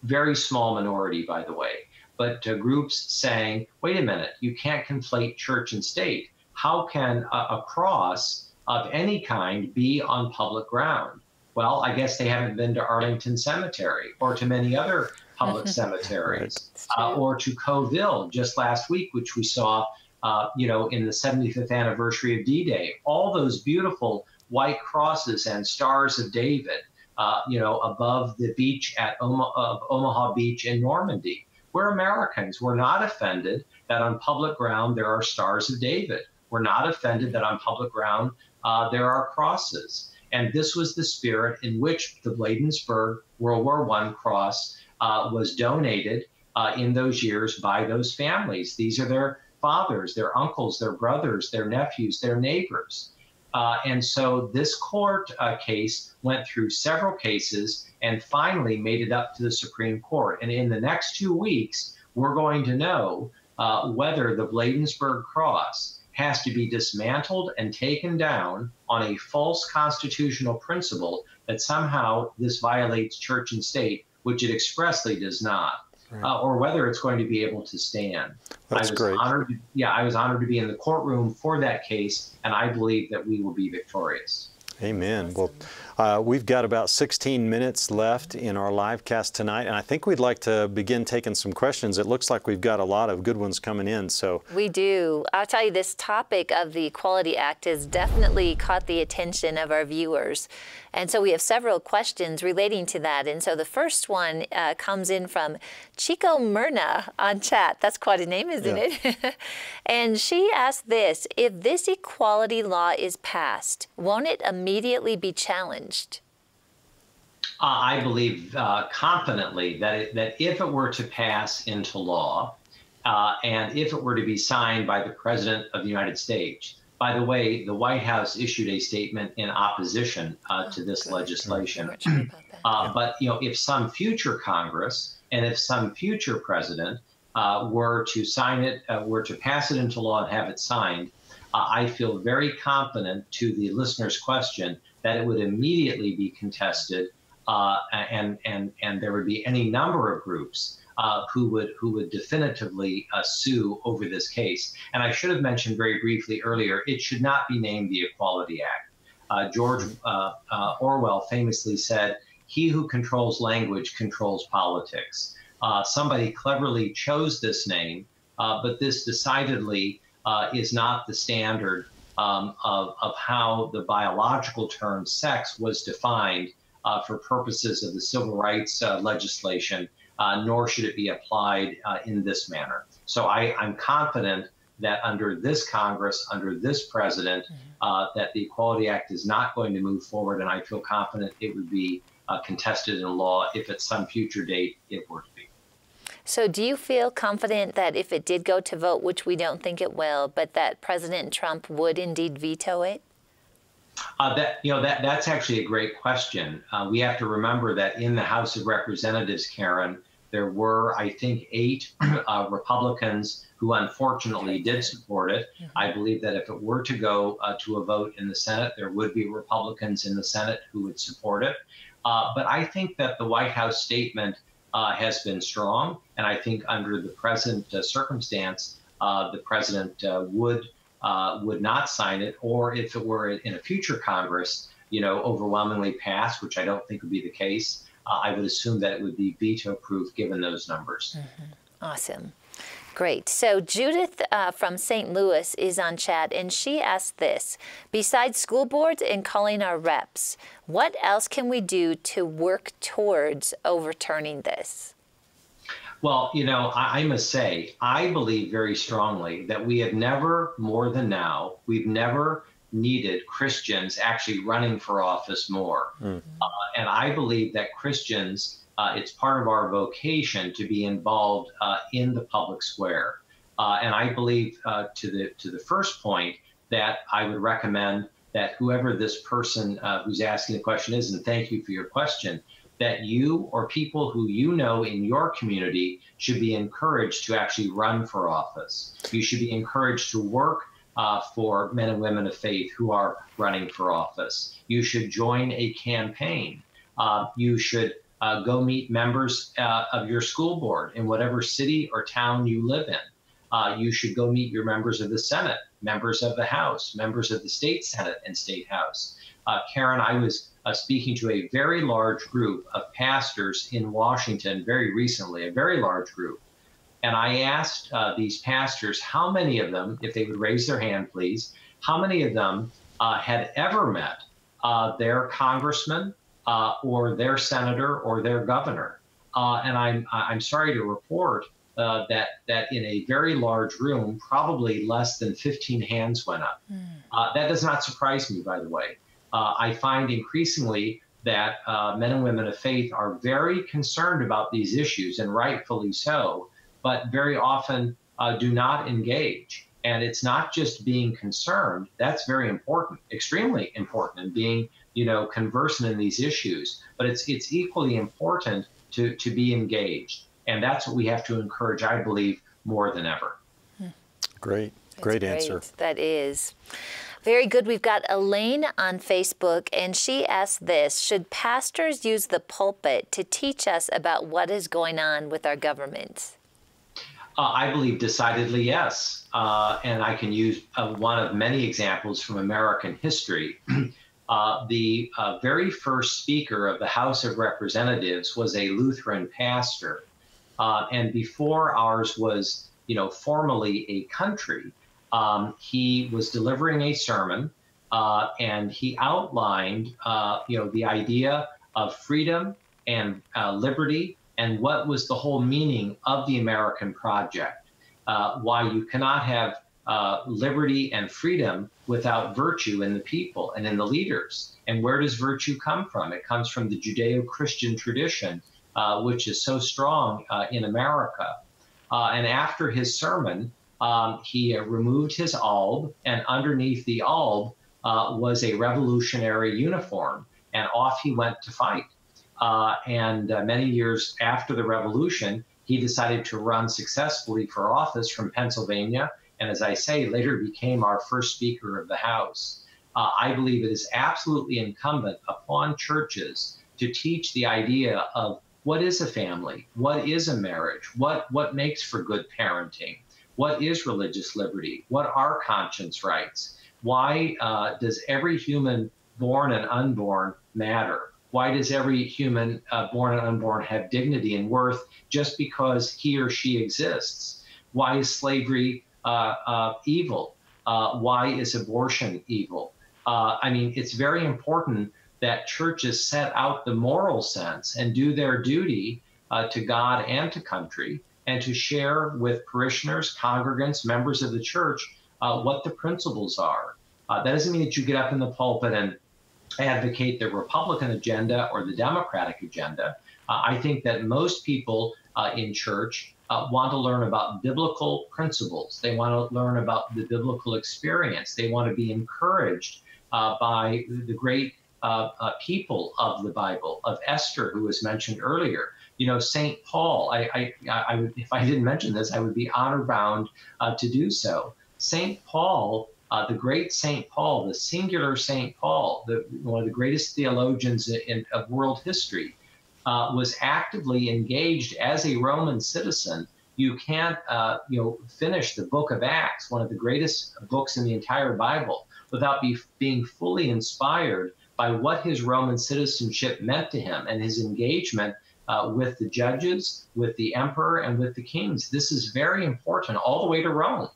very small minority, by the way, but groups saying, wait a minute, you can't conflate church and state. How can a cross of any kind be on public ground? Well, I guess they haven't been to Arlington Cemetery or to many other public cemeteries, or to Coville just last week, which we saw, in the 75th anniversary of D-Day. All those beautiful white crosses and stars of David, above the beach at Omaha Beach in Normandy. We're Americans. We're not offended that on public ground there are stars of David. We're not offended that on public ground there are crosses. And this was the spirit in which the Bladensburg World War I cross was donated in those years by those families. These are their fathers, their uncles, their brothers, their nephews, their neighbors. And so this court case went through several cases and finally made it up to the Supreme Court. And in the next 2 weeks, we're going to know whether the Bladensburg Cross has to be dismantled and taken down on a false constitutional principle that somehow this violates church and state, which it expressly does not. Right. Or whether it's going to be able to stand. That's great. I was honored to be in the courtroom for that case, and I believe that we will be victorious. Amen. Well, we've got about 16 minutes left in our live cast tonight, and I think we'd like to begin taking some questions. It looks like we've got a lot of good ones coming in. So we do. I'll tell you, this topic of the Equality Act has definitely caught the attention of our viewers. And so we have several questions relating to that. And so the first one comes in from Chico Myrna on chat. That's quite a name, isn't it? And she asked this: if this equality law is passed, won't it immediately be challenged? I believe confidently that if it were to pass into law, and if it were to be signed by the President of the United States. By the way, the White House issued a statement in opposition to this legislation. But if some future Congress and if some future president were to sign it, were to pass it into law and have it signed, I feel very confident, to the listener's question, that it would immediately be contested, and there would be any number of groups who would definitively sue over this case. And I should have mentioned very briefly earlier, it should not be named the Equality Act. George Orwell famously said, "He who controls language controls politics." Somebody cleverly chose this name, but this decidedly is not the standard of how the biological term sex was defined for purposes of the civil rights legislation. Nor should it be applied in this manner. So I'm confident that under this Congress, under this president, that the Equality Act is not going to move forward, and I feel confident it would be contested in law if at some future date it were to be. So do you feel confident that if it did go to vote, which we don't think it will, but that President Trump would indeed veto it? That's actually a great question. We have to remember that in the House of Representatives, Karen, There were, I think, 8 Republicans who unfortunately did support it. I believe that if it were to go to a vote in the Senate, there would be Republicans in the Senate who would support it. But I think that the White House statement has been strong, and I think under the present circumstance, the president would not sign it, or if it were in a future Congress, overwhelmingly passed, which I don't think would be the case, I would assume that it would be veto-proof given those numbers. Awesome. Great. So Judith from St. Louis is on chat, and she asked this: besides school boards and calling our reps, what else can we do to work towards overturning this? Well, I must say, I believe very strongly that we have never, more than now, we've never needed Christians actually running for office more. And I believe that Christians, it's part of our vocation to be involved in the public square. And I believe to the first point that I would recommend that whoever this person who's asking the question is, and thank you for your question, that you or people who in your community should be encouraged to actually run for office. You should be encouraged to work for men and women of faith who are running for office. You should join a campaign. You should go meet members of your school board in whatever city or town you live in. You should go meet your members of the Senate, members of the House, members of the state Senate and state House. Karen, I was speaking to a very large group of pastors in Washington very recently, a very large group. And I asked these pastors how many of them, if they would raise their hand, please, how many of them had ever met their congressman or their senator or their governor. And I'm sorry to report that in a very large room, probably less than 15 hands went up. That does not surprise me, by the way. I find increasingly that men and women of faith are very concerned about these issues, and rightfully so, but very often do not engage. And it's not just being concerned, that's very important, extremely important, and being conversant in these issues, but it's equally important to be engaged. And that's what we have to encourage, I believe, more than ever. Great answer. That is. Very good. We've got Elaine on Facebook, and she asked this: should pastors use the pulpit to teach us about what is going on with our government? I believe decidedly yes. And I can use one of many examples from American history. The very first speaker of the House of Representatives was a Lutheran pastor. And before ours was, formally a country, he was delivering a sermon and he outlined, the idea of freedom and liberty and what was the whole meaning of the American project, why you cannot have liberty and freedom without virtue in the people and in the leaders. And where does virtue come from? It comes from the Judeo-Christian tradition, which is so strong in America. And after his sermon, he removed his alb, and underneath the alb was a revolutionary uniform, and off he went to fight. And many years after the revolution, he decided to run successfully for office from Pennsylvania, and as I say, later became our first Speaker of the House. I believe it is absolutely incumbent upon churches to teach the idea of what is a family, what is a marriage, what makes for good parenting, what is religious liberty, what are conscience rights, why does every human born and unborn matter? Why does every human born and unborn have dignity and worth just because he or she exists? Why is slavery evil? Why is abortion evil? I mean, it's very important that churches set out the moral sense and do their duty to God and to country, and to share with parishioners, congregants, members of the church, what the principles are. That doesn't mean that you get up in the pulpit and advocate the Republican agenda or the Democratic agenda. I think that most people in church want to learn about biblical principles. They want to learn about the biblical experience. They want to be encouraged by the great people of the Bible, of Esther, who was mentioned earlier. You know, St. Paul, I would, if I didn't mention this, I would be honor bound to do so. St. Paul, the great St. Paul, the singular St. Paul, one of the greatest theologians of world history, was actively engaged as a Roman citizen. You can't, finish the book of Acts, one of the greatest books in the entire Bible, without being fully inspired by what his Roman citizenship meant to him and his engagement with the judges, with the emperor, and with the kings. This is very important all the way to Rome.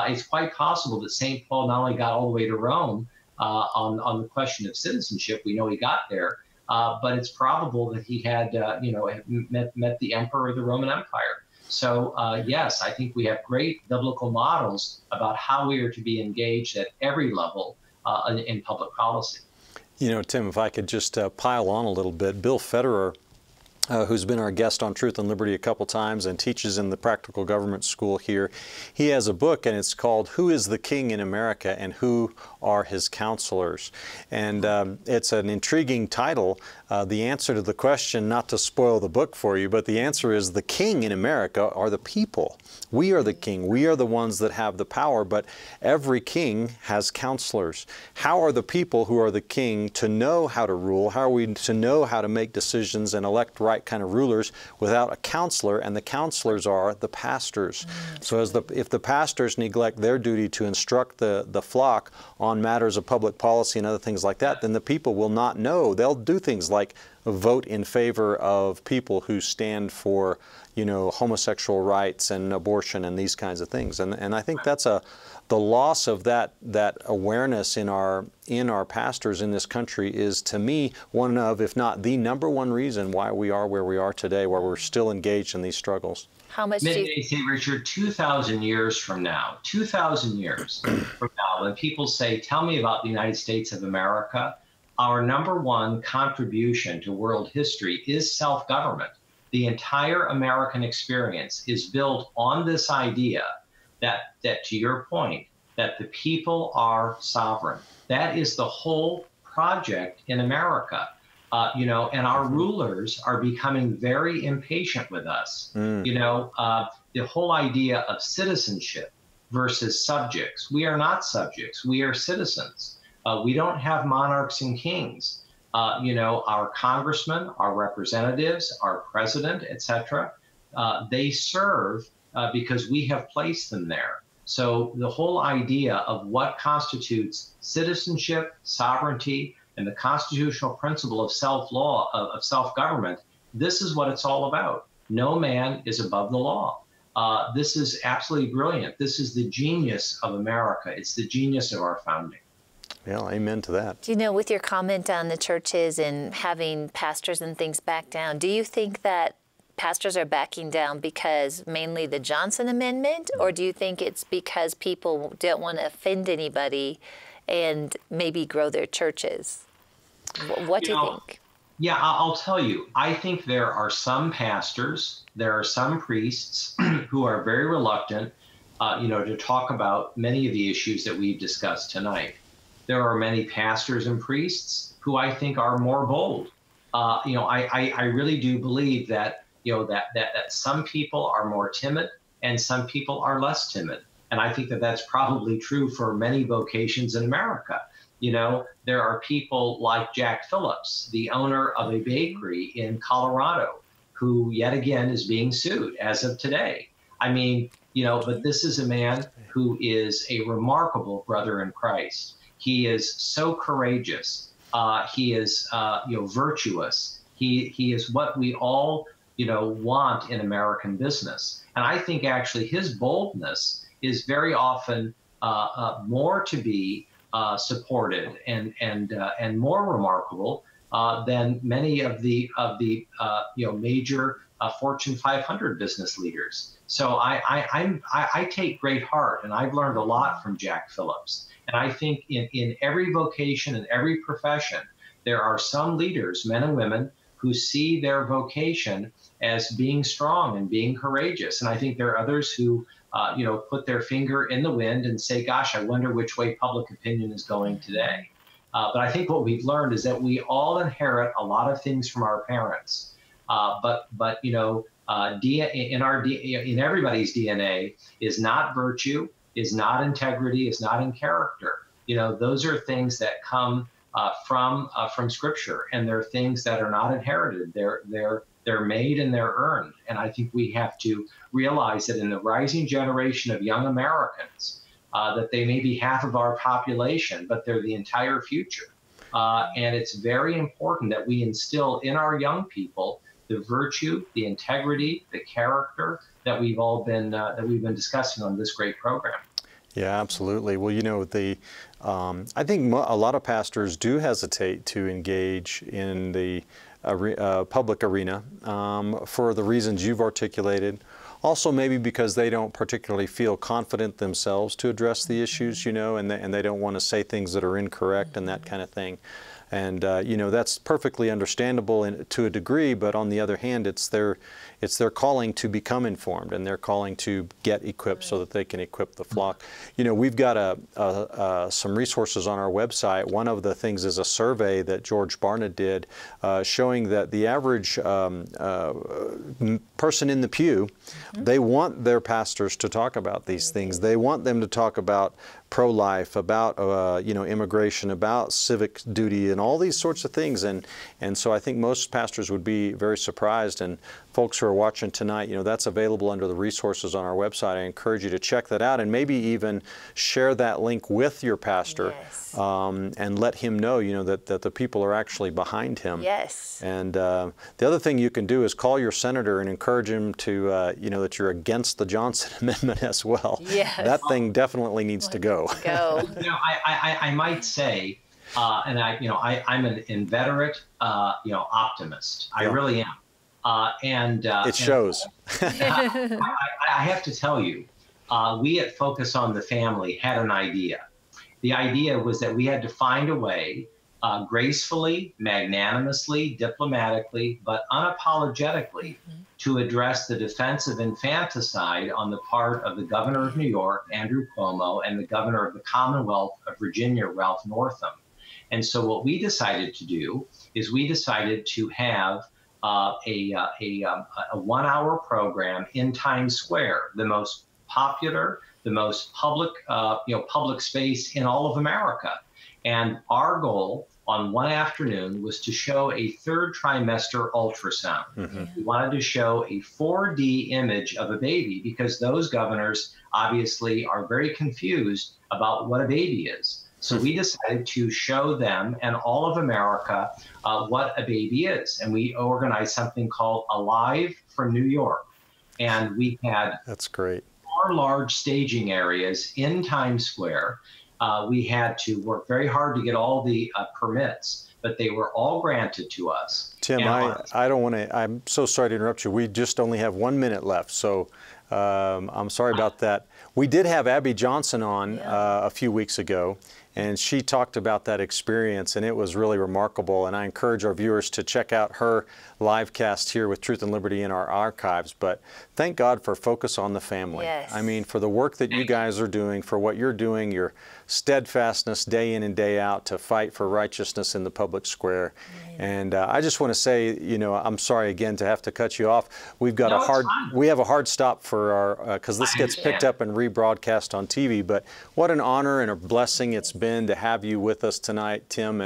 It's quite possible that St. Paul not only got all the way to Rome on the question of citizenship, we know he got there, but it's probable that he had, met the emperor of the Roman Empire. So yes, I think we have great biblical models about how we are to be engaged at every level in public policy. You know, Tim, if I could just pile on a little bit, Bill Federer, who's been our guest on Truth and Liberty a couple times and teaches in the Practical Government School here, he has a book, and it's called Who is the King in America and Who Are His Counselors? And it's an intriguing title. The answer to the question, not to spoil the book for you, but the answer is the king in America are the people. We are the king. We are the ones that have the power, but every king has counselors. How are the people who are the king to know how to rule? How are we to know how to make decisions and elect right kind of rulers without a counselor? And the counselors are the pastors. So if the pastors neglect their duty to instruct the flock on matters of public policy and other things like that, then the people will not know. They'll do things like vote in favor of people who stand for, homosexual rights and abortion and these kinds of things. And I think that's the loss of that awareness in our pastors in this country is, to me, one of, if not the number one reason why we are where we are today, where we're still engaged in these struggles. How much do you say, Richard, 2,000 years from now, 2,000 years from now, when people say, tell me about the United States of America, our number one contribution to world history is self-government. The entire American experience is built on this idea that to your point, that the people are sovereign. That is the whole project in America. And our rulers are becoming very impatient with us. The whole idea of citizenship versus subjects. We are not subjects. We are citizens. We don't have monarchs and kings. Our congressmen, our representatives, our president, etc., they serve because we have placed them there. So the whole idea of what constitutes citizenship, sovereignty, and the constitutional principle of self-law, of self-government, this is what it's all about. No man is above the law. This is absolutely brilliant. This is the genius of America. It's the genius of our founding. Well, amen to that. Do you know, with your comment on the churches and having pastors and things back down, do you think that pastors are backing down because mainly the Johnson Amendment, or do you think it's because people don't want to offend anybody and maybe grow their churches? What do you think? Yeah, I'll tell you. I think there are some pastors, there are some priests who are very reluctant, to talk about many of the issues that we've discussed tonight. There are many pastors and priests who I think are more bold. I really do believe that that some people are more timid and some people are less timid. And I think that that's probably true for many vocations in America. There are people like Jack Phillips, the owner of a bakery in Colorado, who yet again is being sued as of today. But this is a man who is a remarkable brother in Christ. He is so courageous. He is, virtuous. He is what we all, want in American business. And I think actually his boldness is very often more to be supported and more remarkable than many of the major Fortune 500 business leaders. So I take great heart, and I've learned a lot from Jack Phillips. And I think in every vocation and every profession, there are some leaders, men and women, who see their vocation as being strong and being courageous. And I think there are others who, put their finger in the wind and say, gosh, I wonder which way public opinion is going today. But I think what we've learned is that we all inherit a lot of things from our parents. But you know, in everybody's DNA is not virtue, is not integrity, is not in character. You know, those are things that come from Scripture, and they're things that are not inherited. They're made and they're earned. And I think we have to realize that in the rising generation of young Americans, that they may be half of our population, but they're the entire future. And it's very important that we instill in our young people the virtue, the integrity, the character that we've been discussing on this great program. Yeah, absolutely. Well, you know, I think a lot of pastors do hesitate to engage in the public arena for the reasons you've articulated. Also, maybe because they don't particularly feel confident themselves to address the issues, you know, and they don't want to say things that are incorrect and that kind of thing. And you know, that's perfectly understandable to a degree, but on the other hand, it's their calling to become informed, and their calling to get equipped so that they can equip the flock. You know, we've got some resources on our website. One of the things is a survey that George Barna did showing that the average person in the pew, they want their pastors to talk about these things. They want them to talk about pro-life, about you know, immigration, about civic duty, and all these sorts of things. And so I think most pastors would be very surprised. And folks who are watching tonight, you know, that's available under the resources on our website. I encourage you to check that out, and maybe even share that link with your pastor. Yes. And let him know, you know, that the people are actually behind him. Yes. And the other thing you can do is call your senator and encourage him to, you know, that you're against the Johnson Amendment as well. Yes. That thing definitely needs to go. You know, I might say, and I'm an inveterate, you know, optimist. I really am. It shows. I have to tell you, we at Focus on the Family had an idea. The idea was that we had to find a way, gracefully, magnanimously, diplomatically, but unapologetically, to address the defense of infanticide on the part of the governor of New York, Andrew Cuomo, and the governor of the Commonwealth of Virginia, Ralph Northam. And so what we decided to do is we decided to have a 1-hour program in Times Square, the most popular, the most public, you know, public space in all of America. And our goal on one afternoon was to show a third trimester ultrasound. We wanted to show a 4D image of a baby, because those governors obviously are very confused about what a baby is. So we decided to show them and all of America what a baby is. And we organized something called Alive from New York. And we had That's great. 4 large staging areas in Times Square. We had to work very hard to get all the permits, but they were all granted to us. Tim, I don't want to, I'm so sorry to interrupt you. We just only have 1 minute left, so I'm sorry about that. We did have Abby Johnson on a few weeks ago, and she talked about that experience, and it was really remarkable. And I encourage our viewers to check out her live cast here with Truth and Liberty in our archives. But thank God for Focus on the Family. Yes. I mean, for the work that you guys are doing, for what you're doing, your steadfastness day in and day out to fight for righteousness in the public square. And I just want to say, you know, I'm sorry again to have to cut you off. We've got we have a hard stop for our, because this gets picked up and rebroadcast on TV. But what an honor and a blessing it's been to have you with us tonight, Tim.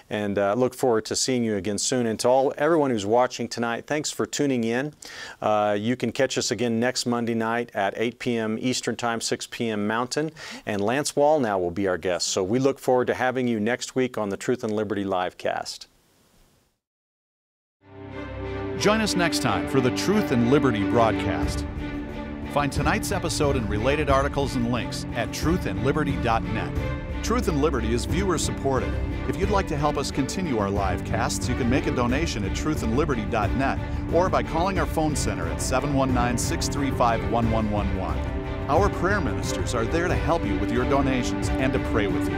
And look forward to seeing you again soon. And to everyone who's watching tonight, thanks for tuning in. You can catch us again next Monday night at 8 p.m. Eastern Time, 6 p.m. Mountain. And Lance Wall now will be our guest. So we look forward to having you next week on the Truth and Liberty livecast. Join us next time for the Truth and Liberty broadcast. Find tonight's episode and related articles and links at truthandliberty.net. Truth and Liberty is viewer supported. If you'd like to help us continue our live casts, you can make a donation at truthandliberty.net or by calling our phone center at 719-635-1111. Our prayer ministers are there to help you with your donations and to pray with you.